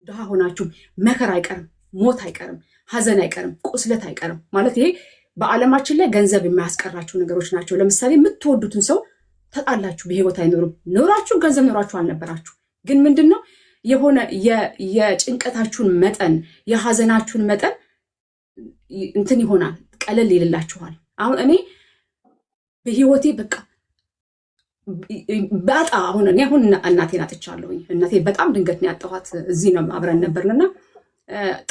ድሃ ሆናችሁ መከራ አይቀርም፣ ሞት አይቀርም፣ ሀዘን አይቀርም፣ ቁስለት አይቀርም። ማለት ይሄ በዓለማችን ላይ ገንዘብ የሚያስቀራቸው ነገሮች ናቸው። ለምሳሌ የምትወዱትን ሰው ተጣላችሁ፣ በህይወት አይኖርም። ኖራችሁ ገንዘብ ኖራችሁ አልነበራችሁ፣ ግን ምንድነው የሆነ የጭንቀታችሁን መጠን የሀዘናችሁን መጠን እንትን ይሆናል፣ ቀለል ይልላችኋል። አሁን እኔ በህይወቴ በቃ በጣ አሁን እናቴን አጥቻለሁኝ። እናቴ በጣም ድንገት ነው ያጣኋት። እዚህ ነው አብረን ነበርንና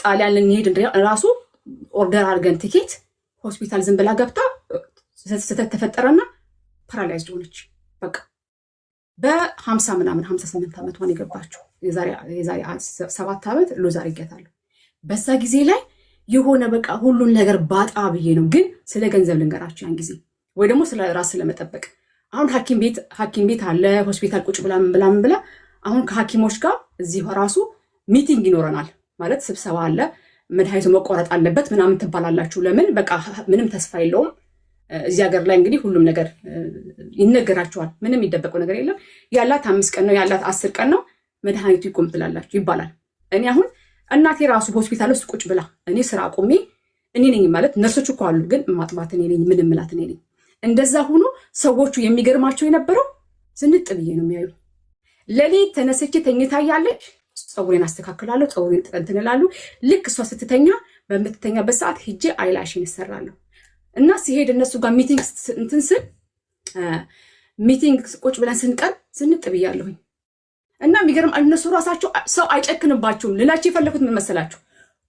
ጣሊያን ልንሄድ ራሱ ኦርደር አድርገን ቲኬት ሆስፒታል ዝም ብላ ገብታ ስህተት ተፈጠረና ፓራላይዝድ ሆነች። በቃ በ50 ምናምን 58 ዓመቷን የገባችው የዛሬ 7 ዓመት ሎዝ አድርጌያታለሁ። በዛ ጊዜ ላይ የሆነ በቃ ሁሉን ነገር ባጣ ብዬ ነው። ግን ስለ ገንዘብ ልንገራችሁ ያን ጊዜ ወይ ደግሞ ስለ ራስ ስለመጠበቅ አሁን ሐኪም ቤት አለ ሆስፒታል ቁጭ ብላ ምን ብላ አሁን ከሐኪሞች ጋር እዚህ ራሱ ሚቲንግ ይኖረናል ማለት ስብሰባ አለ። መድኃኒቱ መቆረጥ አለበት ምናምን ትባላላችሁ። ለምን በቃ ምንም ተስፋ የለውም። እዚህ ሀገር ላይ እንግዲህ ሁሉም ነገር ይነገራቸዋል። ምንም የሚደበቀው ነገር የለም። ያላት 5 ቀን ነው ያላት 10 ቀን ነው መድኃኒቱ ይቆም ትላላችሁ ይባላል። እኔ አሁን እናቴ ራሱ ሆስፒታል ውስጥ ቁጭ ብላ እኔ ስራ አቁሜ እኔ ነኝ ማለት ነርሶች እኮ አሉ፣ ግን ማጥባት እኔ ነኝ፣ ምን ምላት እኔ ነኝ። እንደዛ ሆኖ ሰዎቹ የሚገርማቸው የነበረው ዝንጥ ብዬ ነው የሚያዩ። ሌሊት ተነስቼ ተኝታ ያለች ፀጉሬን አስተካክላለሁ፣ ፀጉሬን እንትን እላለሁ። ልክ እሷ ስትተኛ በምትተኛበት ሰዓት ሄጄ አይላሽን እሰራለሁ እና ሲሄድ እነሱ ጋር ሚቲንግ እንትን ስል ሚቲንግ ቁጭ ብለን ስንቀር ዝንጥ ብያለሁኝ። እና የሚገርም እነሱ ራሳቸው ሰው አይጨክንባችሁም። ልላችሁ የፈለኩት ምን መሰላችሁ?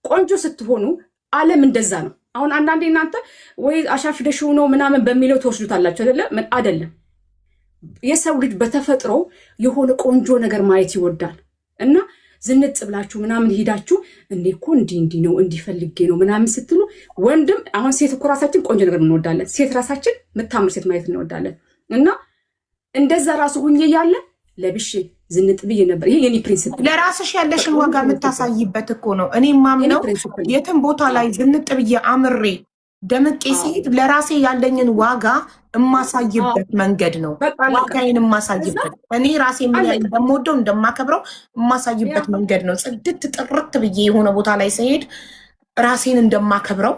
ቆንጆ ስትሆኑ ዓለም እንደዛ ነው። አሁን አንዳንዴ እናንተ ወይ አሻፍደሽው ነው ምናምን በሚለው ተወስዱታላችሁ አይደለ? ምን አይደለም። የሰው ልጅ በተፈጥሮ የሆነ ቆንጆ ነገር ማየት ይወዳል። እና ዝንጥ ብላችሁ ምናምን ሄዳችሁ እንዴ እኮ እንዲህ ነው እንዲፈልጌ ነው ምናምን ስትሉ ወንድም አሁን ሴት እኮ ራሳችን ቆንጆ ነገር እንወዳለን። ሴት ራሳችን የምታምር ሴት ማየት እንወዳለን። እና እንደዛ ራሱ ሁኜ ያለ ለብሼ ዝንጥ ብዬ ነበር። ይሄ የኔ ፕሪንሲፕል። ለራስሽ ያለሽን ዋጋ የምታሳይበት እኮ ነው። እኔ ማምነው የትም ቦታ ላይ ዝንጥ ብዬ አምሬ ደምቄ ሲሄድ ለራሴ ያለኝን ዋጋ የማሳይበት መንገድ ነው። ዋጋዬን የማሳይበት እኔ ራሴ ምን ያህል እንደምወደው እንደማከብረው የማሳይበት መንገድ ነው። ጽድት ጥርት ብዬ የሆነ ቦታ ላይ ሲሄድ ራሴን እንደማከብረው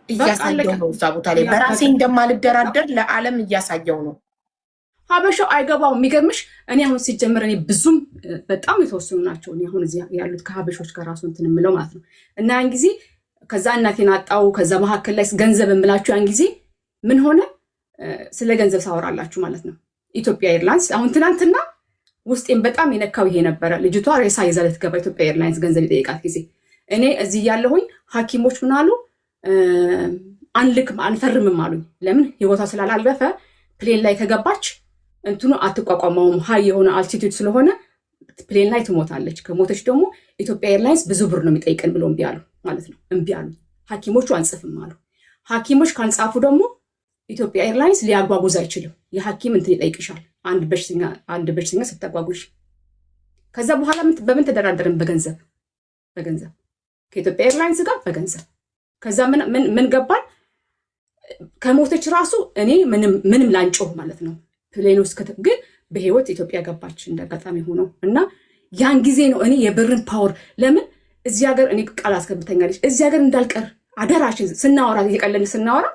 እያሳየው ነው። እዛ ቦታ ላይ በራሴ እንደማልደራደር ለዓለም እያሳየው ነው። ሀበሻው አይገባው። የሚገርምሽ እኔ አሁን ሲጀምር እኔ ብዙም በጣም የተወሰኑ ናቸው እኔ አሁን እዚህ ያሉት ከሀበሾች ጋር ራሱ እንትን የምለው ማለት ነው። እና ያን ጊዜ ከዛ እናቴን አጣው። ከዛ መካከል ላይ ገንዘብ የምላችሁ ያን ጊዜ ምን ሆነ ስለ ገንዘብ ሳወራላችሁ ማለት ነው። ኢትዮጵያ ኤርላይንስ አሁን ትናንትና ውስጤን በጣም የነካው ይሄ ነበረ። ልጅቷ ሬሳ ይዛ ልትገባ ኢትዮጵያ ኤርላይንስ ገንዘብ የጠየቃት ጊዜ እኔ እዚህ ያለሁኝ ሐኪሞች ምን አሉ? አንልክም አንፈርምም አሉኝ። ለምን ህይወቷ ስላላለፈ ፕሌን ላይ ከገባች እንትኑ አትቋቋመውም። ሀይ የሆነ አልቲቲዩድ ስለሆነ ፕሌን ላይ ትሞታለች። ከሞተች ደግሞ ኢትዮጵያ ኤርላይንስ ብዙ ብር ነው የሚጠይቀን ብሎ እምቢ አሉ ማለት ነው። እምቢ አሉ። ሐኪሞቹ አንጽፍም አሉ። ሐኪሞች ካልጻፉ ደግሞ ኢትዮጵያ ኤርላይንስ ሊያጓጉዝ አይችልም። የሐኪም እንትን ይጠይቅሻል አንድ በሽተኛ ስታጓጉዥ። ከዛ በኋላ በምን ተደራደርን? በገንዘብ ከኢትዮጵያ ኤርላይንስ ጋር በገንዘብ። ከዛ ምን ገባን? ከሞተች ራሱ እኔ ምንም ላንጮህ ማለት ነው ፕሌን ውስጥ ግን በህይወት ኢትዮጵያ ገባች እንዳጋጣሚ ሆኖ። እና ያን ጊዜ ነው እኔ የብርን ፓወር ለምን እዚህ ሀገር እኔ ቃል አስገብተኛለች እዚህ ሀገር እንዳልቀር አደራሽን ስናወራ እየቀለድን ስናወራ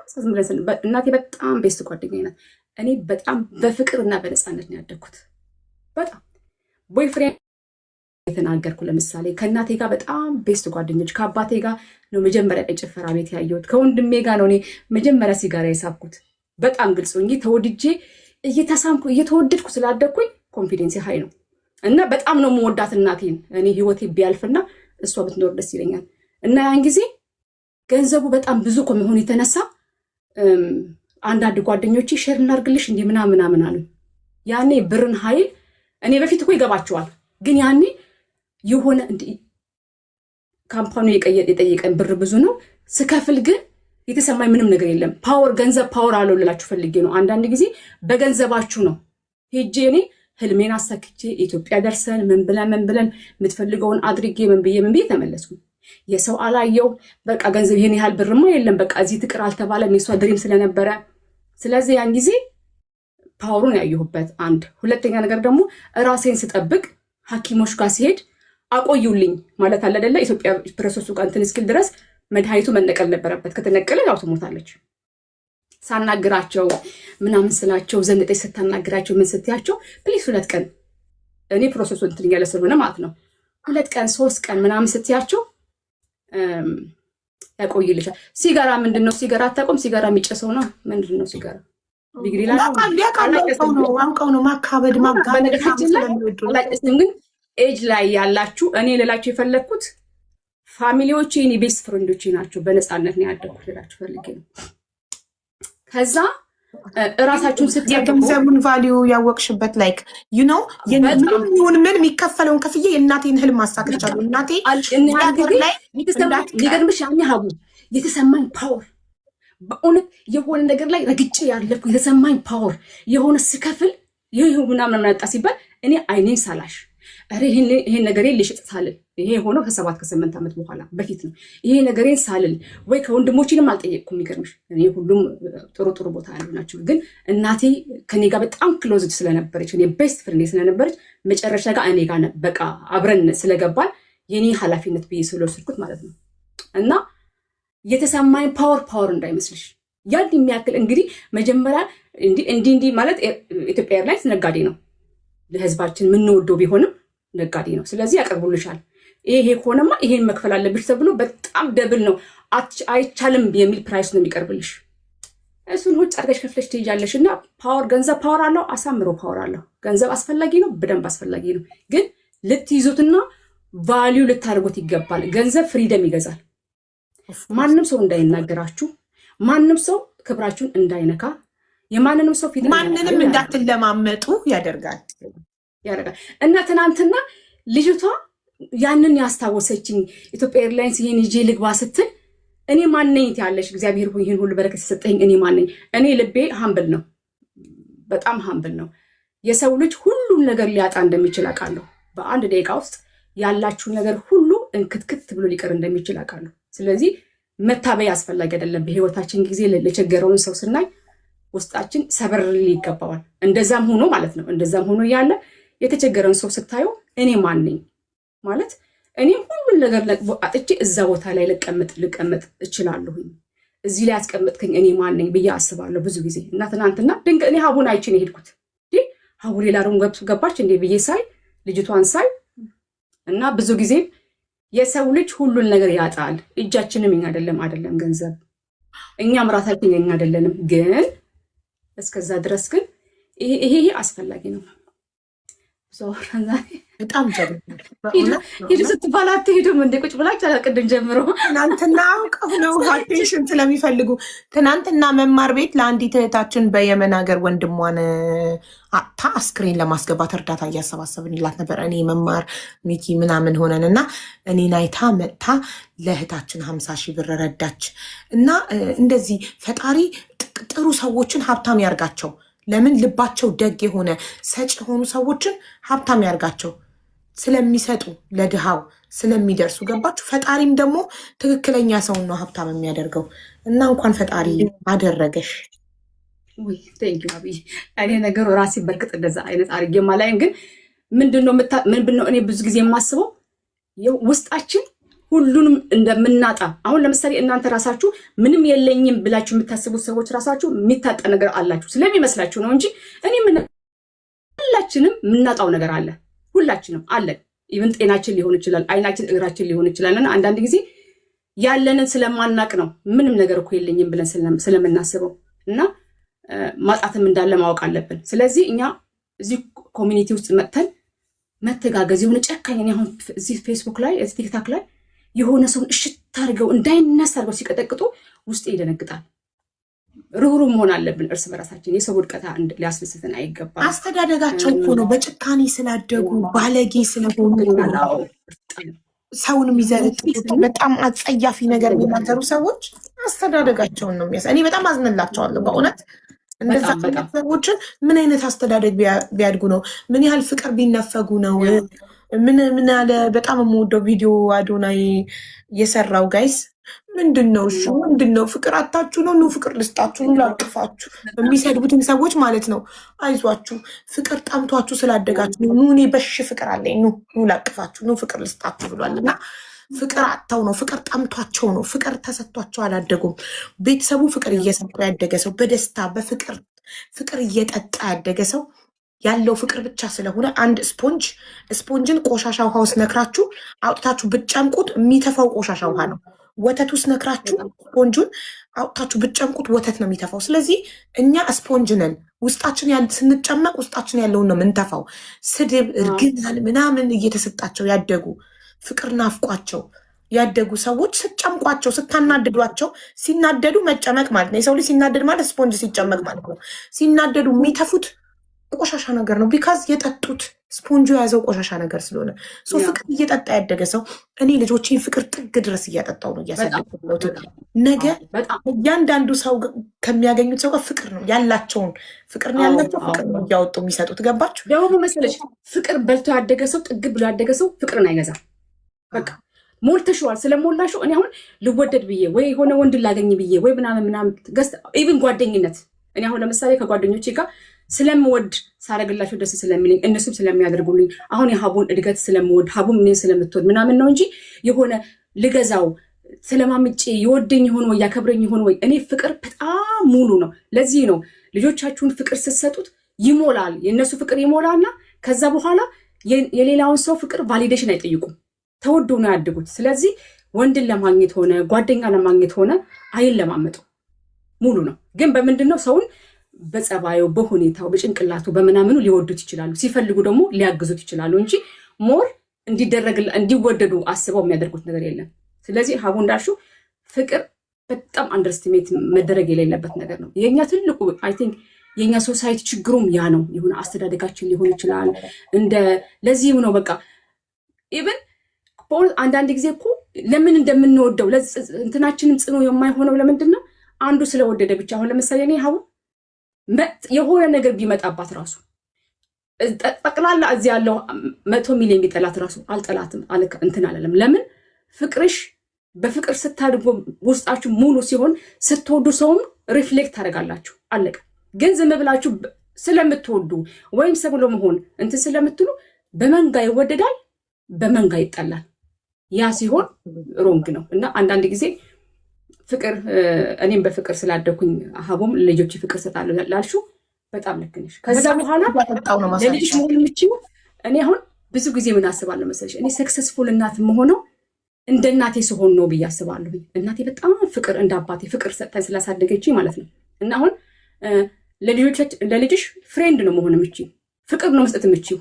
እናቴ በጣም ቤስት ጓደኛዬ ናት። እኔ በጣም በፍቅርና በነፃነት ነው ያደግኩት። በጣም ቦይፍሬንድ የተናገርኩ ለምሳሌ ከእናቴ ጋር በጣም ቤስት ጓደኞች፣ ከአባቴ ጋር ነው መጀመሪያ ጭፈራ ቤት ያየሁት፣ ከወንድሜ ጋር ነው እኔ መጀመሪያ ሲጋራ የሳብኩት። በጣም ግልጽ ሆኜ ተወድጄ እየተሳምኩ እየተወደድኩ ስላደግኩኝ ኮንፊደንስ ሃይ ነው። እና በጣም ነው የምወዳት እናቴን። እኔ ህይወቴ ቢያልፍና እሷ ብትኖር ደስ ይለኛል። እና ያን ጊዜ ገንዘቡ በጣም ብዙ ከመሆኑ የተነሳ አንዳንድ ጓደኞቼ ሼር እናድርግልሽ እንዲህ ምናምን አሉ። ያኔ ብርን ኃይል እኔ በፊት እኮ ይገባቸዋል፣ ግን ያኔ የሆነ ካምፓኒ የጠየቀን ብር ብዙ ነው ስከፍል ግን የተሰማኝ ምንም ነገር የለም። ፓወር ገንዘብ ፓወር አለው ልላችሁ ፈልጌ ነው። አንዳንድ ጊዜ በገንዘባችሁ ነው ሄጄ እኔ ህልሜን አሳክቼ ኢትዮጵያ ደርሰን ምን ብለን የምትፈልገውን አድርጌ ምን ብዬ ተመለስኩ። የሰው አላየው በቃ ገንዘብ ይሄን ያህል ብርማ የለም በቃ እዚህ ትቅር አልተባለም። የሷ ድሪም ስለነበረ ስለዚህ ያን ጊዜ ፓወሩን ያየሁበት አንድ። ሁለተኛ ነገር ደግሞ ራሴን ስጠብቅ ሐኪሞች ጋር ሲሄድ አቆዩልኝ ማለት አለ አይደለ? ኢትዮጵያ ፕሮሰሱ ጋር እንትን እስኪል ድረስ መድኃኒቱ መነቀል ነበረበት። ከተነቀለ ያው ትሞታለች። ሳናግራቸው ምናምን ስላቸው ዘንጠኝ ስታናግራቸው ምን ስትያቸው ፕሊስ 2 ቀን እኔ ፕሮሰሱ እንትን እያለ ስለሆነ ማለት ነው 2 ቀን 3 ቀን ምናምን ስትያቸው ያቆይልሻል። ሲጋራ ምንድን ነው? ሲጋራ አታውቅም? ሲጋራ የሚጨሰው ነው። ምንድን ነው ሲጋራ? አውቀው ነው ማካበድ ማጋበድ። ግን ኤጅ ላይ ያላችሁ እኔ ልላችሁ የፈለግኩት ፋሚሊዎቼ የኔ ቤስት ፍሬንዶቼ ናቸው። በነፃነት ነው ያደግኩት ልላችሁ ፈልጌ ነው። ከዛ እራሳችሁን የገንዘቡን ቫሊዩ ያወቅሽበት ላይክ ዩ ኖ ምን የሚከፈለውን ከፍዬ የእናቴን ህልም ማሳከቻለሁ። እናቴ ሊገርምሽ ያኔ ሀቡ የተሰማኝ ፓወር በእውነት የሆነ ነገር ላይ ረግጬ ያለፍኩ የተሰማኝ ፓወር የሆነ ስከፍል ይህ ምናምን መጣ ሲባል እኔ አይኔን ሳላሽ ይሄን ነገሬን ልሽጥ ሳልል ይሄ የሆነው ከ7 ከ8 ዓመት በኋላ በፊት ነው። ይሄ ነገሬን ሳልል ወይ ከወንድሞችንም አልጠየቅኩም። የሚገርምሽ እኔ ሁሉም ጥሩ ቦታ ያሉ ናቸው። ግን እናቴ ከኔ ጋር በጣም ክሎዝድ ስለነበረች እኔ ቤስት ፍሬንድ ስለነበረች መጨረሻ ጋር እኔ ጋር በቃ አብረን ስለገባን የኔ ኃላፊነት ብዬ ስለወሰድኩት ማለት ነው። እና የተሰማኝ ፓወር እንዳይመስልሽ ያን የሚያክል እንግዲህ መጀመሪያ እንዲህ ማለት ኢትዮጵያ ኤርላይንስ ነጋዴ ነው። ለህዝባችን የምንወደው ቢሆንም ነጋዴ ነው። ስለዚህ ያቀርቡልሻል። ይሄ ከሆነማ ይሄን መክፈል አለብሽ ተብሎ በጣም ደብል ነው። አይቻልም የሚል ፕራይስ ነው የሚቀርብልሽ። እሱን ሆጭ አድርገሽ ከፍለሽ ትሄጃለሽ። እና ገንዘብ ፓወር አለው፣ አሳምሮ ፓወር አለው። ገንዘብ አስፈላጊ ነው፣ በደንብ አስፈላጊ ነው። ግን ልትይዙትና ቫሊዩ ልታደርጉት ይገባል። ገንዘብ ፍሪደም ይገዛል። ማንም ሰው እንዳይናገራችሁ፣ ማንም ሰው ክብራችሁን እንዳይነካ፣ የማንንም ሰው ፊት ማንንም እንዳትለማመጡ ያደርጋል። እና ትናንትና ልጅቷ ያንን ያስታወሰችኝ ኢትዮጵያ ኤርላይንስ ይሄን ይዤ ልግባ ስትል እኔ ማነኝ ያለሽ እግዚአብሔር ሆይ ይሄን ሁሉ በረከት የሰጠኝ እኔ ማነኝ? እኔ ልቤ ሀምብል ነው፣ በጣም ሀምብል ነው። የሰው ልጅ ሁሉን ነገር ሊያጣ እንደሚችል አውቃለሁ። በአንድ ደቂቃ ውስጥ ያላችሁን ነገር ሁሉ እንክትክት ብሎ ሊቀር እንደሚችል አውቃለሁ። ስለዚህ መታበይ አስፈላጊ አይደለም። በህይወታችን ጊዜ ለቸገረውን ሰው ስናይ ውስጣችን ሰበር ይገባዋል። እንደዛም ሆኖ ማለት ነው። እንደዛም ሆኖ ያለ የተቸገረን ሰው ስታዩ እኔ ማን ነኝ ማለት እኔም ሁሉን ነገር አጥቼ እዛ ቦታ ላይ ልቀመጥ እችላለሁኝ። እዚህ ላይ ያስቀመጥከኝ እኔ ማን ነኝ ብዬ አስባለሁ ብዙ ጊዜ። እና ትናንትና ድንገት እኔ ሀቡን አይቼ ነው የሄድኩት። ሀቡ ሌላ ሩም ገባች እንዴ ብዬ ሳይ ልጅቷን ሳይ እና ብዙ ጊዜ የሰው ልጅ ሁሉን ነገር ያጣል። እጃችንም እኛ አይደለም ገንዘብ፣ እኛም ራሳችን እኛ አይደለንም። ግን እስከዛ ድረስ ግን ይሄ አስፈላጊ ነው። በጣም ሂዱ ስትባል አትሄዱም እንደ ቁጭ ብላችሁ ቅድም ጀምሮ ትናንትና አውቀው ነው አቴንሽን ስለሚፈልጉ ትናንትና መማር ቤት ለአንዲት እህታችን በየመን ሀገር ወንድሟን አታ አስክሬን ለማስገባት እርዳታ እያሰባሰብንላት ነበር። እኔ መማር ሚኪ ምናምን ሆነን እና እኔን አይታ መጥታ ለእህታችን 50 ሺህ ብር ረዳች። እና እንደዚህ ፈጣሪ ጥሩ ሰዎችን ሀብታም ያርጋቸው። ለምን ልባቸው ደግ የሆነ ሰጭ የሆኑ ሰዎችን ሀብታም ያርጋቸው። ስለሚሰጡ ለድሃው ስለሚደርሱ ገባችሁ። ፈጣሪም ደግሞ ትክክለኛ ሰውን ነው ሀብታም የሚያደርገው። እና እንኳን ፈጣሪ አደረገሽ። እኔ ነገሩ ራሴ በርግጥ እንደዛ አይነት አድርጌ ማላይም፣ ግን ምንድነው እኔ ብዙ ጊዜ የማስበው ውስጣችን ሁሉንም እንደምናጣ። አሁን ለምሳሌ እናንተ ራሳችሁ ምንም የለኝም ብላችሁ የምታስቡት ሰዎች ራሳችሁ የሚታጣ ነገር አላችሁ ስለሚመስላችሁ ነው እንጂ ሁላችንም የምናጣው ነገር አለ። ሁላችንም አለን። ኢቭን ጤናችን ሊሆን ይችላል፣ አይናችን፣ እግራችን ሊሆን ይችላል። እና አንዳንድ ጊዜ ያለንን ስለማናቅ ነው ምንም ነገር እኮ የለኝም ብለን ስለምናስበው እና ማጣትም እንዳለ ማወቅ አለብን። ስለዚህ እኛ እዚህ ኮሚኒቲ ውስጥ መጥተን መተጋገዝ የሆነ ጨካኝ አሁን እዚህ ፌስቡክ ላይ ቲክታክ ላይ የሆነ ሰውን እሽት አድርገው እንዳይነሳ አድርገው ሲቀጠቅጡ ውስጥ ይደነግጣል። ርህሩህ መሆን አለብን እርስ በራሳችን። የሰው ውድቀት ሊያስደስተን አይገባም። አስተዳደጋቸው እኮ ነው በጭካኔ ስላደጉ ባለጌ ስለሆኑ ሰውን የሚዘረጥጡ በጣም አጸያፊ ነገር የሚናገሩ ሰዎች አስተዳደጋቸውን ነው የሚያስ እኔ በጣም አዝንላቸዋለሁ በእውነት። እንደዛ ሰዎችን ምን አይነት አስተዳደግ ቢያድጉ ነው? ምን ያህል ፍቅር ቢነፈጉ ነው? ምን ያለ በጣም የምወደው ቪዲዮ አዶናይ የሰራው ጋይስ ምንድነው? እሺ ምንድነው? ፍቅር አታችሁ ነው? ኑ ፍቅር ልስጣችሁ፣ ኑ ላቅፋችሁ። የሚሰድቡትን ሰዎች ማለት ነው። አይዟችሁ፣ ፍቅር ጠምቷችሁ ስላደጋችሁ ኑ፣ እኔ በሽ ፍቅር አለኝ፣ ኑ ላቅፋችሁ፣ ኑ ፍቅር ልስጣችሁ ብሏል። እና ፍቅር አጥተው ነው፣ ፍቅር ጠምቷቸው ነው፣ ፍቅር ተሰጥቷቸው አላደጉም። ቤተሰቡ ፍቅር እየሰጠ ያደገ ሰው፣ በደስታ በፍቅር ፍቅር እየጠጣ ያደገ ሰው ያለው ፍቅር ብቻ ስለሆነ አንድ ስፖንጅን ቆሻሻ ውሃ ውስጥ ነክራችሁ አውጥታችሁ ብትጨምቁት የሚተፋው ቆሻሻ ውሃ ነው። ወተት ውስጥ ነክራችሁ ስፖንጁን አውጥታችሁ ብትጨምቁት ወተት ነው የሚተፋው። ስለዚህ እኛ ስፖንጅ ነን። ውስጣችን ስንጨመቅ ውስጣችን ያለውን ነው የምንተፋው። ስድብ፣ እርግናን ምናምን እየተሰጣቸው ያደጉ ፍቅር ናፍቋቸው ያደጉ ሰዎች ስትጨምቋቸው፣ ስታናድዷቸው፣ ሲናደዱ መጨመቅ ማለት ነው። የሰው ልጅ ሲናደድ ማለት ስፖንጅ ሲጨመቅ ማለት ነው። ሲናደዱ የሚተፉት ቆሻሻ ነገር ነው። ቢካዝ የጠጡት ስፖንጁ የያዘው ቆሻሻ ነገር ስለሆነ ፍቅር እየጠጣ ያደገ ሰው እኔ ልጆችን ፍቅር ጥግ ድረስ እያጠጣው ነው እያሳደጉት። ነገ እያንዳንዱ ሰው ከሚያገኙት ሰው ጋር ፍቅር ነው ያላቸውን ፍቅር ነው ያላቸው ፍቅር ነው እያወጡ የሚሰጡት። ገባችሁ? ደግሞ መሰለሽ ፍቅር በልቶ ያደገ ሰው ጥግ ብሎ ያደገ ሰው ፍቅርን አይገዛም። በቃ ሞልተሽዋል። ስለሞላሽው እኔ አሁን ልወደድ ብዬ ወይ የሆነ ወንድ ላገኝ ብዬ ወይ ምናምን ገዝተ ኢቭን ጓደኝነት እኔ አሁን ለምሳሌ ከጓደኞቼ ጋር ስለምወድ ሳረግላቸው ደስ ስለሚለኝ እነሱም ስለሚያደርጉልኝ አሁን የሀቡን እድገት ስለምወድ ሀቡም እኔን ስለምትወድ ምናምን ነው እንጂ የሆነ ልገዛው ስለማምጬ የወደኝ ይሆን ወይ ያከብረኝ ይሆን ወይ። እኔ ፍቅር በጣም ሙሉ ነው። ለዚህ ነው ልጆቻችሁን ፍቅር ስትሰጡት ይሞላል። የእነሱ ፍቅር ይሞላልና ከዛ በኋላ የሌላውን ሰው ፍቅር ቫሊዴሽን አይጠይቁም። ተወዶ ነው ያድጉት። ስለዚህ ወንድን ለማግኘት ሆነ ጓደኛ ለማግኘት ሆነ አይለማመጡ ሙሉ ነው። ግን በምንድን ነው ሰውን በጸባዩ፣ በሁኔታው፣ በጭንቅላቱ፣ በምናምኑ ሊወዱት ይችላሉ። ሲፈልጉ ደግሞ ሊያግዙት ይችላሉ እንጂ ሞር እንዲወደዱ አስበው የሚያደርጉት ነገር የለም። ስለዚህ ሀቡ እንዳልሽው ፍቅር በጣም አንደርስቲሜት መደረግ የሌለበት ነገር ነው። የኛ ትልቁ አይ ቲንክ የኛ ሶሳይቲ ችግሩም ያ ነው። የሆነ አስተዳደጋችን ሊሆን ይችላል። ለዚህም ነው በቃ ኢቭን አንዳንድ ጊዜ እኮ ለምን እንደምንወደው እንትናችንም ጽኑ የማይሆነው ለምንድን ነው? አንዱ ስለወደደ ብቻ። አሁን ለምሳሌ እኔ ሀቡ የሆነ ነገር ቢመጣባት ራሱ ጠቅላላ እዚህ ያለው 100 ሚሊዮን ቢጠላት ራሱ አልጠላትም እንትን አላለም። ለምን? ፍቅርሽ በፍቅር ስታድጎ ውስጣችሁ ሙሉ ሲሆን ስትወዱ ሰውም ሪፍሌክት ታደርጋላችሁ። አለቀ። ግን ዝም ብላችሁ ስለምትወዱ ወይም ሰብሎ መሆን እንትን ስለምትሉ በመንጋ ይወደዳል፣ በመንጋ ይጠላል። ያ ሲሆን ሮንግ ነው። እና አንዳንድ ጊዜ ፍቅር እኔም በፍቅር ስላደኩኝ ሀቡም ልጆች ፍቅር ሰጣለሁ ላልሹ በጣም ልክ ነሽ። ከዛ በኋላ ለልጅሽ መሆን የምችው እኔ አሁን ብዙ ጊዜ ምን አስባለሁ መሰለሽ፣ እኔ ሰክሰስፉል እናት መሆነው እንደ እናቴ ስሆን ነው ብዬ አስባለሁ። እናቴ በጣም ፍቅር እንደ አባቴ ፍቅር ሰጥታኝ ስላሳደገች ማለት ነው። እና አሁን ለልጅሽ ፍሬንድ ነው መሆን የምችው፣ ፍቅር ነው መስጠት የምችው።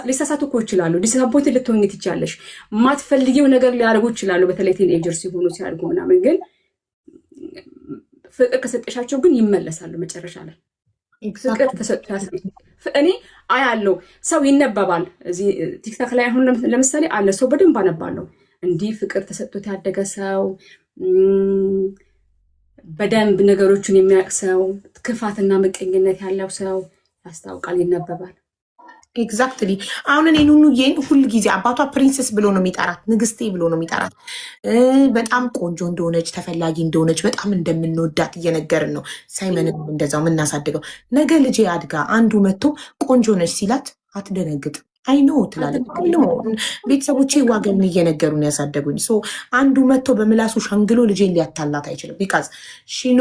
ሊሳሳቱ እኮ ይችላሉ። ዲስአፖይንት ልትሆኝ ትችያለሽ። ማትፈልጊው ነገር ሊያደርጉ ይችላሉ። በተለይ ቲኔጀር ሲሆኑ ሲያድጉ ምናምን። ግን ፍቅር ከሰጠሻቸው ግን ይመለሳሉ መጨረሻ ላይ። ፍቅር ተሰጥቶ እኔ አያለው ሰው ይነበባል። እዚህ ቲክታክ ላይ አሁን ለምሳሌ አለ ሰው በደንብ አነባለሁ። እንዲህ ፍቅር ተሰጥቶት ያደገ ሰው፣ በደንብ ነገሮችን የሚያውቅ ሰው፣ ክፋትና ምቀኝነት ያለው ሰው ያስታውቃል፣ ይነበባል። ኤግዛክትሊ። አሁን እኔ ኑኑዬን ሁል ጊዜ አባቷ ፕሪንሰስ ብሎ ነው የሚጠራት፣ ንግስቴ ብሎ ነው የሚጠራት። በጣም ቆንጆ እንደሆነች ተፈላጊ እንደሆነች በጣም እንደምንወዳት እየነገርን ነው። ሳይመንም እንደዛው የምናሳድገው። ነገ ልጄ አድጋ አንዱ መጥቶ ቆንጆ ነች ሲላት አትደነግጥ። አይኖ ትላለች። ቤተሰቦቼ ዋጋውን እየነገሩን ያሳደጉኝ። አንዱ መጥቶ በምላሱ ሸንግሎ ልጄን ሊያታላት አይችልም። ቢካዝ ሺኖ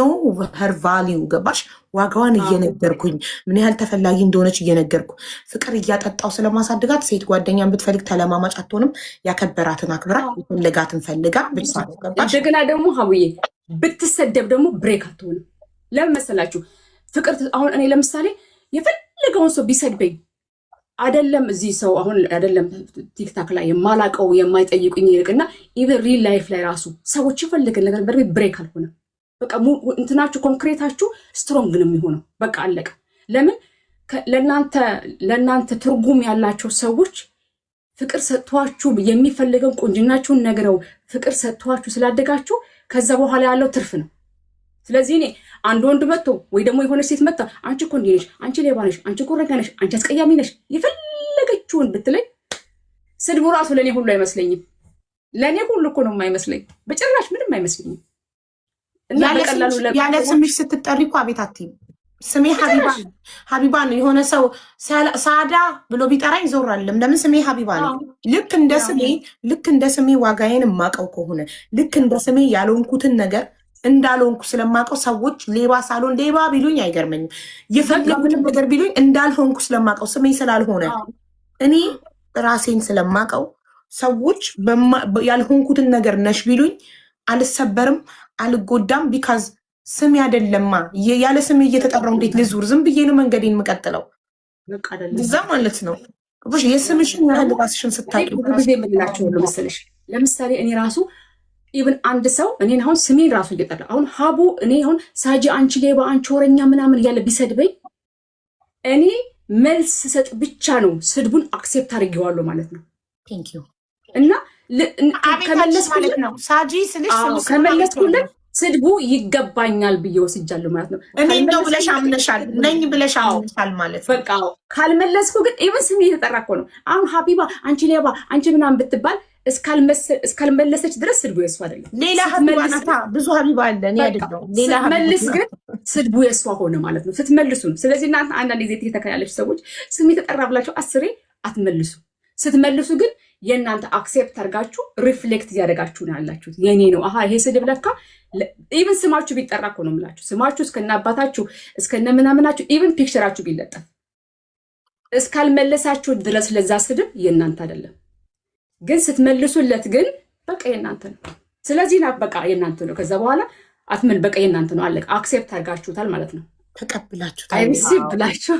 ሄር ቫሊዩ ገባሽ? ዋጋዋን እየነገርኩኝ ምን ያህል ተፈላጊ እንደሆነች እየነገርኩ ፍቅር እያጠጣው ስለማሳድጋት ሴት ጓደኛን ብትፈልግ ተለማማጭ አትሆንም። ያከበራትን አክብራ የፈለጋትን ፈልጋ ብቻ። እንደገና ደግሞ ሀቡዬ ብትሰደብ ደግሞ ብሬክ አትሆንም። ለምን መሰላችሁ? ፍቅር አሁን እኔ ለምሳሌ የፈለገውን ሰው ቢሰድበኝ አይደለም እዚህ ሰው አሁን አይደለም ቲክታክ ላይ የማላቀው የማይጠይቁኝ ይልቅና ኢቨን ሪል ላይፍ ላይ ራሱ ሰዎች ይፈልገን ነገር በርቤት ብሬክ አልሆነም። በቃ እንትናችሁ ኮንክሪታችሁ ስትሮንግ ነው የሚሆነው። በቃ አለቀ። ለምን ለእናንተ ትርጉም ያላቸው ሰዎች ፍቅር ሰጥቷችሁ የሚፈልገው ቁንጅናችሁን ነግረው ፍቅር ሰጥቷችሁ ስላደጋችሁ ከዛ በኋላ ያለው ትርፍ ነው። ስለዚህ እኔ አንድ ወንድ መጥቶ ወይ ደግሞ የሆነ ሴት መጣ አንቺ እኮ እንዲህ ነሽ፣ አንቺ ሌባ ነሽ፣ አንቺ ኮረኛ ነሽ፣ አንቺ አስቀያሚ ነሽ የፈለገችውን ብትለኝ ስድቡ ራሱ ለእኔ ሁሉ አይመስለኝም። ለእኔ ሁሉ እኮ ነው የማይመስለኝ በጭራሽ ምንም ምንም አይመስለኝም። እና በቀላሉ ያለ ስምሽ ስትጠሪ እኮ አቤት አትይም። ስሜ ሀቢባ ነው። የሆነ ሰው ሳዳ ብሎ ቢጠራኝ ዞር አለም። ለምን ስሜ ሀቢባ ነው። ልክ እንደ ስሜ ዋጋዬን የማውቀው ከሆነ ልክ እንደ ስሜ ያልሆንኩትን ነገር እንዳልሆንኩ ስለማውቀው ሰዎች ሌባ ሳልሆን ሌባ ቢሉኝ አይገርመኝም። የፈለጉትን ነገር ቢሉኝ እንዳልሆንኩ ስለማውቀው ስሜ ስላልሆነ እኔ ራሴን ስለማውቀው ሰዎች ያልሆንኩትን ነገር ነሽ ቢሉኝ አልሰበርም፣ አልጎዳም። ቢካዝ ስሜ አይደለማ። ያለ ስሜ እየተጠራው እንዴት ልዙር? ዝም ብዬ ነው መንገዴን የምቀጥለው። እዛ ማለት ነው የስምሽን ያህል ራስሽን ስታውቂ ጊዜ የምንላቸው ሁሉ መሰለሽ። ለምሳሌ እኔ ራሱ ኢቭን አንድ ሰው እኔን አሁን ስሜን ራሱ እየጠራ አሁን ሀቡ እኔ አሁን ሳጂ አንቺ ሌባ አንቺ ወረኛ ምናምን እያለ ቢሰድበኝ እኔ መልስ ስሰጥ ብቻ ነው ስድቡን አክሴፕት አድርጌዋለሁ ማለት ነው። እና ከመለስኩለት ነው ሳጂ ስልሽ ከመለስኩለት ስድቡ ይገባኛል ብዬ ወስጃለሁ ማለት ነው። እኔ እንደው ብለሽ አምነሻል ነኝ ብለሽ አምነሻል ማለት ነው። በቃ ካልመለስኩ ግን ኢቭን ስሜ እየተጠራ እኮ ነው። አሁን ሀቢባ አንቺ ሌባ አንቺ ምናምን ብትባል እስካልመለሰች ድረስ ስድቡ የእሷ አይደለም። ሌላ ሀቢባ ናታ፣ ብዙ ሀቢባ አለ። እኔ አይደለም ሌላ ስትመልስ ግን ስድቡ የእሷ ሆነ ማለት ነው። ስትመልሱ ነው። ስለዚህ እናንተ አንዳንድ ጊዜ ተከታያለች ሰዎች ስሜ ተጠራ ብላችሁ 10 አትመልሱ። ስትመልሱ ግን የእናንተ አክሴፕት አድርጋችሁ ሪፍሌክት እያደረጋችሁ ነው ያላችሁት። የኔ ነው አሃ ይሄ ስድብ ለካ ኢቭን ስማችሁ ቢጠራ እኮ ነው የምላችሁ። ስማችሁ እስከነ አባታችሁ እስከነ ምናምናችሁ ኢቭን ፒክቸራችሁ ቢለጠፍ እስካልመለሳችሁ ድረስ ለዛ ስድብ የእናንተ አይደለም። ግን ስትመልሱለት ግን በቃ የእናንተ ነው። ስለዚህ በቃ የእናንተ ነው። ከዛ በኋላ አትመል በቃ የእናንተ ነው አለቀ። አክሴፕት አድርጋችሁታል ማለት ነው። ተቀብላችሁታል። አይሲ ብላችሁ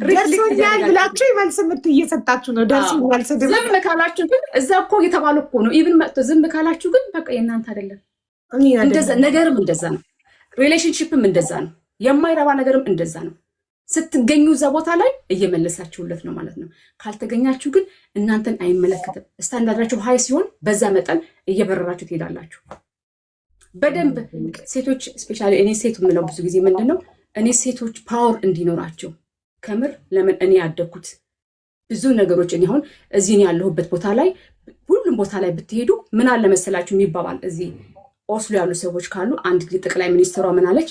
ደርሶኛል ብላችሁ መልስ ምት እየሰጣችሁ ነው። ደርሶኛል ስድብ ዝም ካላችሁ ግን እዛ እኮ እየተባሉ እኮ ነው። ኢቭን መጥቶ ዝም ካላችሁ ግን በቃ የእናንተ አይደለም። እንደዛ ነገርም እንደዛ ነው። ሪሌሽንሺፕም እንደዛ ነው። የማይረባ ነገርም እንደዛ ነው። ስትገኙ እዛ ቦታ ላይ እየመለሳችሁለት ነው ማለት ነው። ካልተገኛችሁ ግን እናንተን አይመለከትም። ስታንዳርዳችሁ ሀይ ሲሆን በዛ መጠን እየበረራችሁ ትሄዳላችሁ። በደንብ ሴቶች ስፔሻሊ እኔ ሴት የምለው ብዙ ጊዜ ምንድን ነው እኔ ሴቶች ፓወር እንዲኖራቸው ከምር ለምን እኔ ያደግኩት ብዙ ነገሮች እኔ አሁን እዚህ ያለሁበት ቦታ ላይ ሁሉም ቦታ ላይ ብትሄዱ ምን አለ መሰላችሁ የሚባባል እዚህ ኦስሎ ያሉ ሰዎች ካሉ አንድ ጊዜ ጠቅላይ ሚኒስትሯ ምን አለች?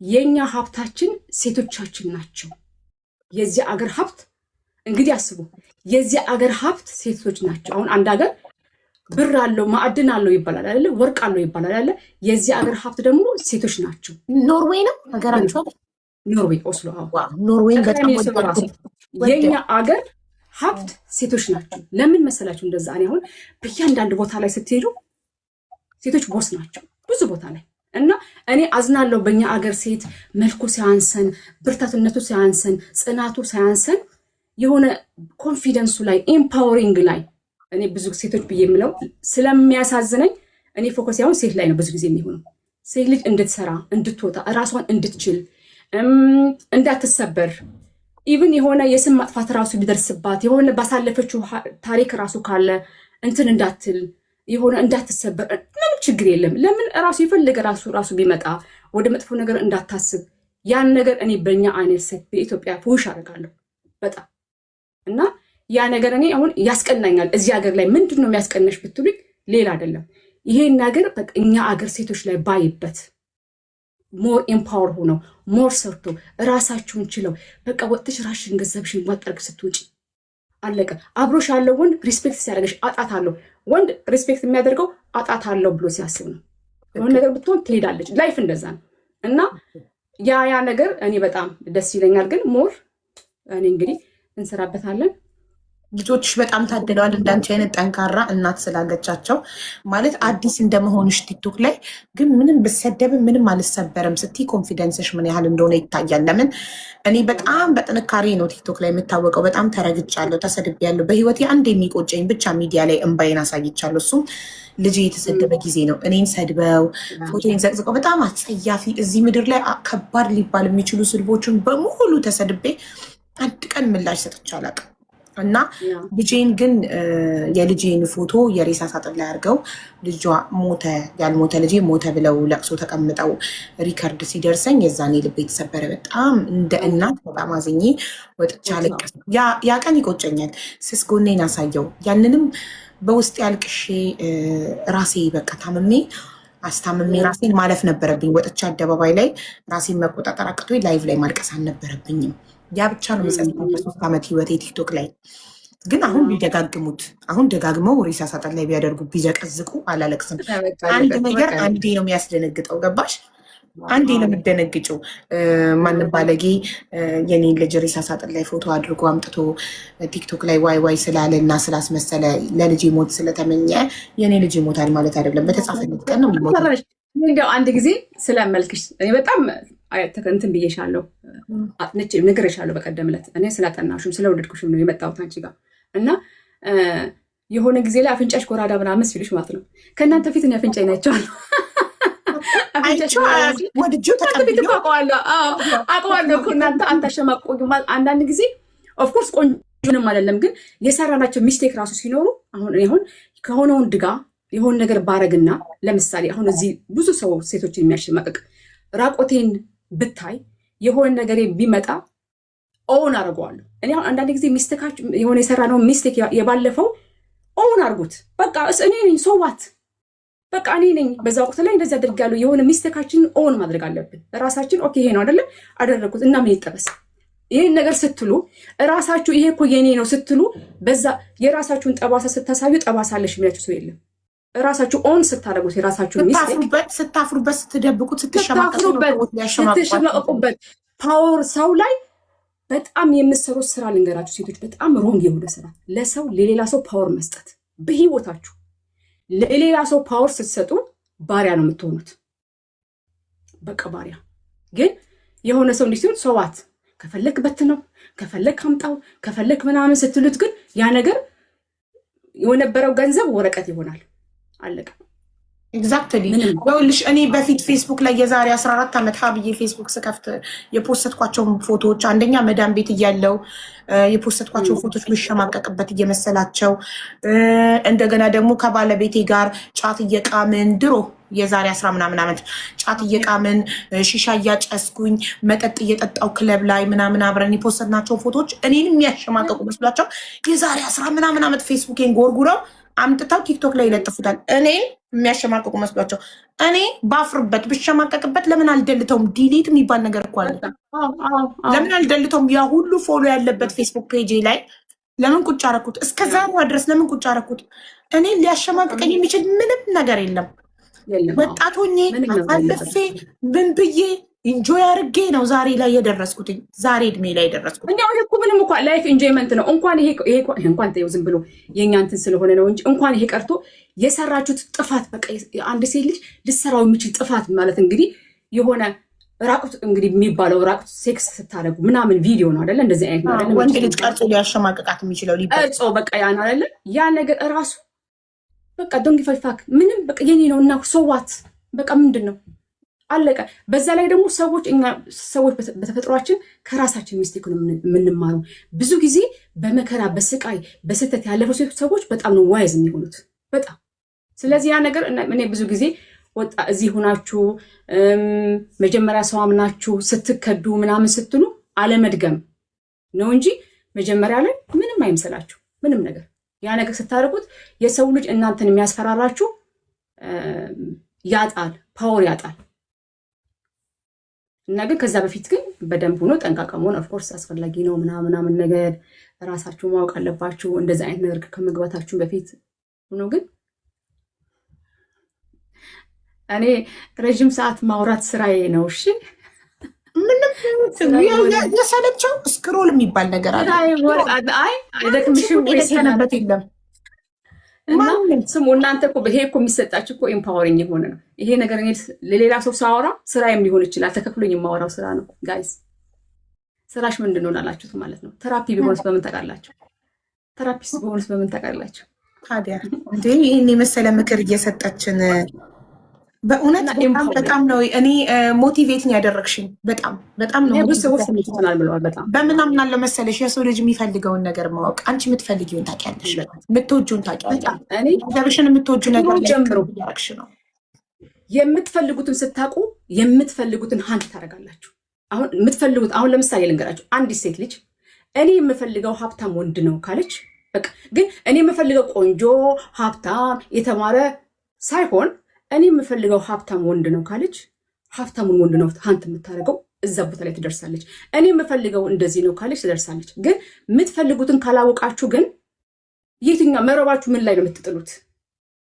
የኛ ሀብታችን ሴቶቻችን ናቸው። የዚህ አገር ሀብት እንግዲህ አስቡ፣ የዚህ አገር ሀብት ሴቶች ናቸው። አሁን አንድ ሀገር ብር አለው ማዕድን አለው ይባላል አይደለ? ወርቅ አለው ይባላል አይደለ? የዚህ አገር ሀብት ደግሞ ሴቶች ናቸው። ኖርዌይ ነው ሀገራቸው፣ ኖርዌይ ኦስሎ። ኖርዌይ የኛ አገር ሀብት ሴቶች ናቸው። ለምን መሰላችሁ እንደዛ? እኔ አሁን በእያንዳንዱ ቦታ ላይ ስትሄዱ ሴቶች ቦስ ናቸው ብዙ ቦታ ላይ እና እኔ አዝናለሁ በእኛ አገር ሴት መልኩ ሲያንሰን፣ ብርታትነቱ ሲያንሰን፣ ጽናቱ ሲያንሰን የሆነ ኮንፊደንሱ ላይ ኤምፓወሪንግ ላይ እኔ ብዙ ሴቶች ብዬ የምለው ስለሚያሳዝነኝ እኔ ፎከስ ያሁን ሴት ላይ ነው ብዙ ጊዜ የሚሆነው። ሴት ልጅ እንድትሰራ እንድትወጣ እራሷን እንድትችል እንዳትሰበር ኢቭን የሆነ የስም ማጥፋት ራሱ ቢደርስባት የሆነ ባሳለፈችው ታሪክ ራሱ ካለ እንትን እንዳትል የሆነ እንዳትሰበር ምንም ችግር የለም። ለምን ራሱ የፈለገ ራሱ ቢመጣ ወደ መጥፎ ነገር እንዳታስብ ያን ነገር እኔ በእኛ አይነት ሴት በኢትዮጵያ ፉሽ አደርጋለሁ በጣም እና ያ ነገር እኔ አሁን ያስቀናኛል። እዚህ ሀገር ላይ ምንድን ነው የሚያስቀናሽ ብትሉኝ ሌላ አይደለም። ይሄን ነገር በቃ እኛ አገር ሴቶች ላይ ባይበት ሞር ኤምፓወር ሆነው ሞር ሰርቶ ራሳችሁን ችለው በቃ ወጥተሽ ራስሽን ገንዘብሽን ዋጠርግ ስትውጪ አለቀ። አብሮሽ ያለው ወንድ ሪስፔክት ሲያደርግሽ አጣት አለው። ወንድ ሪስፔክት የሚያደርገው አጣት አለው ብሎ ሲያስብ ነው። የሆነ ነገር ብትሆን ትሄዳለች። ላይፍ እንደዛ ነው እና ያ ነገር እኔ በጣም ደስ ይለኛል። ግን ሞር እኔ እንግዲህ እንሰራበታለን። ልጆችሽ በጣም ታድለዋል። እንዳንቺ አይነት ጠንካራ እናት ስላለቻቸው ማለት አዲስ እንደመሆንሽ ቲክቶክ ላይ ግን ምንም ብሰደብም ምንም አልሰበርም ስትይ ኮንፊደንስሽ ምን ያህል እንደሆነ ይታያል። ለምን እኔ በጣም በጥንካሬ ነው ቲክቶክ ላይ የምታወቀው። በጣም ተረግጫለሁ፣ ተሰድቤያለሁ። በህይወቴ አንድ የሚቆጨኝ ብቻ ሚዲያ ላይ እንባዬን አሳይቻለሁ። እሱም ልጅ የተሰደበ ጊዜ ነው። እኔን ሰድበው ፎቶን ዘቅዝቀው በጣም አጸያፊ እዚህ ምድር ላይ ከባድ ሊባል የሚችሉ ስድቦችን በሙሉ ተሰድቤ አንድ ቀን ምላሽ ሰጥቼ አላውቅም። እና ልጄን ግን የልጄን ፎቶ የሬሳ ሳጥን ላይ አድርገው ልጇ ሞተ ያልሞተ ልጄ ሞተ ብለው ለቅሶ ተቀምጠው ሪከርድ ሲደርሰኝ የዛኔ ልቤ የተሰበረ በጣም እንደ እናት በጣም አዝኜ ወጥቼ አለቀስኩ። ያ ቀን ይቆጨኛል። ስስ ጎኔን አሳየው። ያንንም በውስጥ ያልቅሼ ራሴ በቃ ታምሜ አስታምሜ ራሴን ማለፍ ነበረብኝ። ወጥቼ አደባባይ ላይ ራሴን መቆጣጠር አቅቶኝ ላይቭ ላይ ማልቀስ አልነበረብኝም። ያ ብቻ ነው የሚጸጽተው በ3 ዓመት ህይወቴ ቲክቶክ ላይ። ግን አሁን ቢደጋግሙት አሁን ደጋግመው ሬሳ ሳጥን ላይ ቢያደርጉ ቢዘቀዝቁ አላለቅስም። አንድ ነገር አንዴ ነው የሚያስደነግጠው። ገባሽ? አንዴ ነው የምደነግጭው። ማንም ባለጌ የኔን ልጅ ሬሳ ሳጥን ላይ ፎቶ አድርጎ አምጥቶ ቲክቶክ ላይ ዋይ ዋይ ስላለ እና ስላስመሰለ ለልጅ ሞት ስለተመኘ የኔ ልጅ ይሞታል ማለት አይደለም። በተጻፈለት ቀን ነው የሚሞተው። እንዲያው አንድ ጊዜ ስለመልክሽ እኔ በጣም እንትን ብዬሻለሁ፣ አጥንቼ ነግሬሻለሁ በቀደም ዕለት። እኔ ስላጠናሹም ስለወደድኩሽም ነው የመጣሁት አንቺ ጋር እና የሆነ ጊዜ ላይ አፍንጫሽ ጎራዳ ምናምን ሲሉሽ ማለት ነው ከእናንተ ፊት እኔ አፍንጫ ይናቸዋለሁ አውቀዋለሁ እኮ እናንተ አታሸማቆኝ። አንዳንድ ጊዜ ኦፍኮርስ ቆንጆንም አይደለም ግን የሰራናቸው ሚስቴክ ራሱ ሲኖሩ አሁን ከሆነ ወንድ ጋር የሆነ ነገር ባረግና ለምሳሌ አሁን እዚህ ብዙ ሰው ሴቶችን የሚያሸማቀቅ ራቆቴን ብታይ የሆነ ነገር ቢመጣ ኦውን አድርገዋለሁ። እኔ አሁን አንዳንድ ጊዜ ሚስቴካችሁ የሆነ የሰራነው ሚስቴክ የባለፈው ኦውን አድርጉት። በቃ እኔ ነኝ ሶዋት በቃ እኔ ነኝ በዛ ወቅት ላይ እንደዚህ አድርጋለሁ። የሆነ ሚስቴካችንን ኦን ማድረግ አለብን ራሳችን። ኦኬ ይሄ ነው አይደለ አደረኩት እና ምን ይጠበስ ይሄን ነገር ስትሉ ራሳችሁ ይሄ እኮ የኔ ነው ስትሉ በዛ የራሳችሁን ጠባሳ ስታሳዩ ጠባሳለሽ የሚላችሁ ሰው የለም። ራሳችሁ ኦን ስታደርጉት የራሳችሁን ሚስቴክ ስታፍሩበት፣ ስትደብቁት፣ ስትሸማቀቁበት ፓወር ሰው ላይ በጣም የምትሰሩት ስራ ልንገራችሁ ሴቶች፣ በጣም ሮንግ የሆነ ስራ ለሰው ለሌላ ሰው ፓወር መስጠት። በህይወታችሁ ለሌላ ሰው ፓወር ስትሰጡ ባሪያ ነው የምትሆኑት። በቃ ባሪያ። ግን የሆነ ሰው እንዲህ ሲሆን ሰዋት ከፈለክ በት ነው ከፈለክ አምጣው ከፈለክ ምናምን ስትሉት ግን ያ ነገር የነበረው ገንዘብ ወረቀት ይሆናል። አለቀ። ኤግዛክትሊ። ይኸውልሽ እኔ በፊት ፌስቡክ ላይ የዛሬ 14 ዓመት ሀብዬ ፌስቡክ ስከፍት የፖስትኳቸውን ፎቶዎች አንደኛ መዳም ቤት እያለው የፖስትኳቸው ፎቶዎች ምሸማቀቅበት እየመሰላቸው እንደገና ደግሞ ከባለቤቴ ጋር ጫት እየቃምን ድሮ የዛሬ 10 ምናምን ዓመት ጫት እየቃምን ሺሻ እያጨስኩኝ መጠጥ እየጠጣው ክለብ ላይ ምናምን አብረን የፖስትናቸው ፎቶዎች እኔን የሚያሸማቀቁ መስሏቸው የዛሬ 10 ምናምን ዓመት ፌስቡኬን ጎርጉረው አምጥተው ቲክቶክ ላይ ይለጥፉታል። እኔን የሚያሸማቀቁ መስሏቸው እኔ ባፍርበት ብሸማቀቅበት ለምን አልደልተውም? ዲሊት የሚባል ነገር እኮ አለ። ለምን አልደልተውም? ያ ሁሉ ፎሎ ያለበት ፌስቡክ ፔጅ ላይ ለምን ቁጭ አረኩት? እስከዛ ድረስ ለምን ቁጭ አረኩት? እኔ ሊያሸማቀቀኝ የሚችል ምንም ነገር የለም። ወጣት ሆኜ አልፌ ምን ብዬ ኢንጆይ አድርጌ ነው ዛሬ ላይ የደረስኩትኝ። ዛሬ እድሜ ላይ የደረስኩት እንዴው ይሄ ምንም እንኳን ላይፍ ኢንጆይመንት ነው። እንኳን ይሄ እንኳን ተይው ዝም ብሎ የኛ እንትን ስለሆነ ነው እንጂ እንኳን ይሄ ቀርቶ የሰራችሁት ጥፋት በቃ አንድ ሴት ልጅ ልትሰራው የሚችል ጥፋት ማለት እንግዲህ የሆነ ራቁት እንግዲህ የሚባለው ራቁት ሴክስ ስታደርጉ ምናምን ቪዲዮ ነው አይደለ? እንደዚህ አይነት ነው አይደለ? ወንድ ልጅ ቀርጾ ሊያሸማቀቃት የሚችለው ቀርጾ በቃ ያ ነው አይደለ? ያ ነገር እራሱ በቃ ዶንት ጊቭ ፋክ ምንም በቃ የኔ ነው እና ሶዋት በቃ ምንድን ነው አለቀ። በዛ ላይ ደግሞ ሰዎች በተፈጥሯችን ከራሳችን ሚስቴክ ነው የምንማረው። ብዙ ጊዜ በመከራ በስቃይ በስህተት ያለፈው ሰዎች በጣም ነው ዋይዝ የሚሆኑት በጣም። ስለዚህ ያ ነገር እኔ ብዙ ጊዜ ወጣ እዚህ ሆናችሁ መጀመሪያ ሰው አምናችሁ ስትከዱ ምናምን ስትሉ አለመድገም ነው እንጂ መጀመሪያ ላይ ምንም አይምሰላችሁ ምንም ነገር። ያ ነገር ስታደርጉት የሰው ልጅ እናንተን የሚያስፈራራችሁ ያጣል፣ ፓወር ያጣል። እና ግን ከዛ በፊት ግን በደንብ ሆኖ ጠንቃቃ መሆን ኦፍኮርስ አስፈላጊ ነው። ምናምን ነገር ራሳችሁ ማወቅ አለባችሁ እንደዚህ አይነት ነገር ከመግባታችሁ በፊት ሆኖ ግን እኔ ረጅም ሰዓት ማውራት ስራዬ ነው። እሺ ምንም የሰለቸው ስክሮል የሚባል ነገር አለ። አይ አይደክምሽም ወይ ሰነበት የለም። እና ስሙ እናንተ እኮ ይሄ እኮ የሚሰጣችሁ እኮ ኤምፓወሪንግ የሆነ ነው ይሄ ነገር። እኔ ለሌላ ሰው ሳወራ ስራዬም ሊሆን ይችላል ተከፍሎኝ የማወራው ስራ ነው። ጋይስ ስራሽ ምንድን ነው ላላችሁት ማለት ነው። ተራፒ ቢሆንስ በምን ታውቃላችሁ? ተራፒስት ቢሆንስ በምን ታውቃላችሁ? ታዲያ እንዴ ይሄን የመሰለ ምክር እየሰጠችን በእውነት በጣም ነው እኔ ሞቲቬት ነው ያደረግሽኝ። በጣም ነው ብዙ ሰዎች ተመችቶናል ብለዋል። በጣም በምን አምናለሁ መሰለሽ የሰው ልጅ የሚፈልገውን ነገር ማወቅ። አንቺ የምትፈልጊውን ታውቂያለሽ፣ የምትወጂውን ታውቂያለሽ። ገበሽን የምትወጂው ነገር ጀምሮ ነው የምትፈልጉትን ስታውቁ የምትፈልጉትን ሀንት ታደርጋላችሁ። አሁን ለምሳሌ ልንገራችሁ። አንዲት ሴት ልጅ እኔ የምፈልገው ሀብታም ወንድ ነው ካለች በቃ ግን እኔ የምፈልገው ቆንጆ ሀብታም የተማረ ሳይሆን እኔ የምፈልገው ሀብታም ወንድ ነው ካለች ሀብታሙን ወንድ ነው ሀንት የምታደርገው፣ እዛ ቦታ ላይ ትደርሳለች። እኔ የምፈልገው እንደዚህ ነው ካለች ትደርሳለች። ግን የምትፈልጉትን ካላወቃችሁ ግን የትኛው መረባችሁ ምን ላይ ነው የምትጥሉት?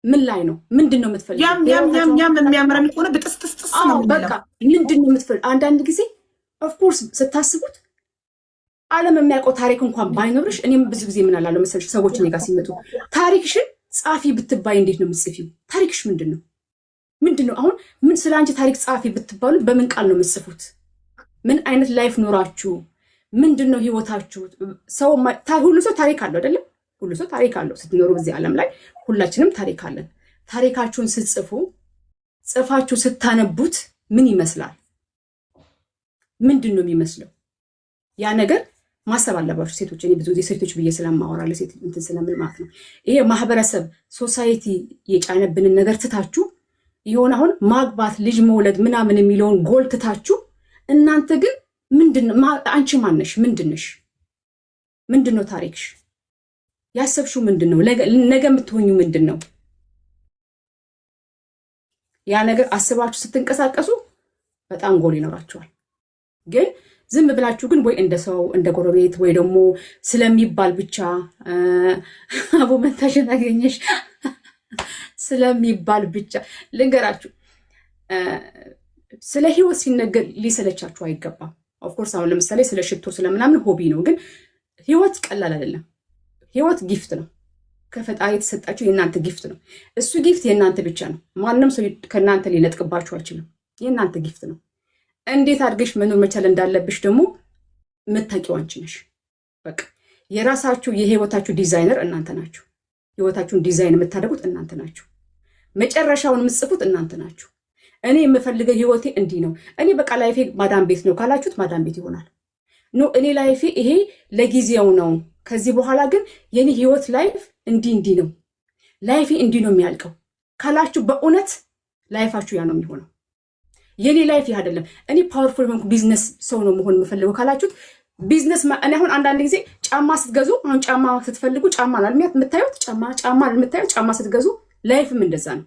ምን ላይ ነው? ምንድን ነው የምትፈልጉት? ያም የሚያምረን ከሆነ ብጥስጥስጥስ ነው በቃ ምንድን ነው የምትፈልጉት? አንዳንድ ጊዜ ኦፍኮርስ ስታስቡት ዓለም የሚያውቀው ታሪክ እንኳን ባይኖርሽ፣ እኔም ብዙ ጊዜ ምን አላለሁ መሰለሽ ሰዎች እኔ ጋር ሲመጡ ታሪክሽን ጻፊ ብትባይ እንዴት ነው የምትጽፊው? ታሪክሽ ምንድን ነው? ምንድን ነው አሁን ምን ስለ አንቺ ታሪክ ጻፊ ብትባሉ በምን ቃል ነው የምትጽፉት? ምን አይነት ላይፍ ኖራችሁ? ምንድን ነው ህይወታችሁ? ሁሉ ሰው ታሪክ አለው አይደለም? ሁሉ ሰው ታሪክ አለው። ስትኖሩ በዚህ ዓለም ላይ ሁላችንም ታሪክ አለን። ታሪካችሁን ስትጽፉ ጽፋችሁ ስታነቡት ምን ይመስላል? ምንድን ነው የሚመስለው? ያ ነገር ማሰብ አለባችሁ ሴቶች። እኔ ብዙ ጊዜ ሴቶች ብዬ ስለማወራ ለሴት እንትን ስለምን ማለት ነው ይሄ ማህበረሰብ ሶሳይቲ የጫነብንን ነገር ትታችሁ ይሆን አሁን ማግባት ልጅ መውለድ ምናምን የሚለውን ጎል ትታችሁ እናንተ ግን ምንድነው አንቺ ማነሽ? ምንድነሽ? ምንድነው ታሪክሽ? ያሰብሽው ምንድነው? ነገ የምትሆኙ ምንድነው? ያ ነገር አስባችሁ ስትንቀሳቀሱ በጣም ጎል ይኖራችኋል። ግን ዝም ብላችሁ ግን ወይ እንደ ሰው እንደ ጎረቤት ወይ ደግሞ ስለሚባል ብቻ አቡ መንታሽን አገኘሽ ስለሚባል ብቻ ልንገራችሁ፣ ስለ ህይወት ሲነገር ሊሰለቻችሁ አይገባም። ኦፍኮርስ አሁን ለምሳሌ ስለ ሽቶ ስለምናምን ሆቢ ነው፣ ግን ህይወት ቀላል አይደለም። ህይወት ጊፍት ነው፣ ከፈጣሪ የተሰጣችሁ የእናንተ ጊፍት ነው። እሱ ጊፍት የእናንተ ብቻ ነው። ማንም ሰው ከእናንተ ሊነጥቅባችሁ አይችልም። የእናንተ ጊፍት ነው። እንዴት አድርገሽ መኖር መቻል እንዳለብሽ ደግሞ የምታውቂው አንቺ ነሽ። በቃ የራሳችሁ የህይወታችሁ ዲዛይነር እናንተ ናችሁ። ህይወታችሁን ዲዛይን የምታደርጉት እናንተ ናችሁ። መጨረሻውን የምትጽፉት እናንተ ናችሁ። እኔ የምፈልገው ህይወቴ እንዲህ ነው፣ እኔ በቃ ላይፌ ማዳም ቤት ነው ካላችሁት ማዳም ቤት ይሆናል። ኖ እኔ ላይፌ ይሄ ለጊዜው ነው፣ ከዚህ በኋላ ግን የኔ ህይወት ላይፍ እንዲህ ነው፣ ላይፌ እንዲህ ነው የሚያልቀው ካላችሁ በእውነት ላይፋችሁ ያ ነው የሚሆነው። የኔ ላይፍ ይህ አይደለም፣ እኔ ፓወርፉል ሆንኩ ቢዝነስ ሰው ነው መሆን የምፈልገው ካላችሁት ቢዝነስ እኔ አሁን አንዳንድ ጊዜ ጫማ ስትገዙ አሁን ጫማ ስትፈልጉ ጫማ የምታዩት ጫማ የምታዩት ጫማ ስትገዙ ላይፍም እንደዛ ነው።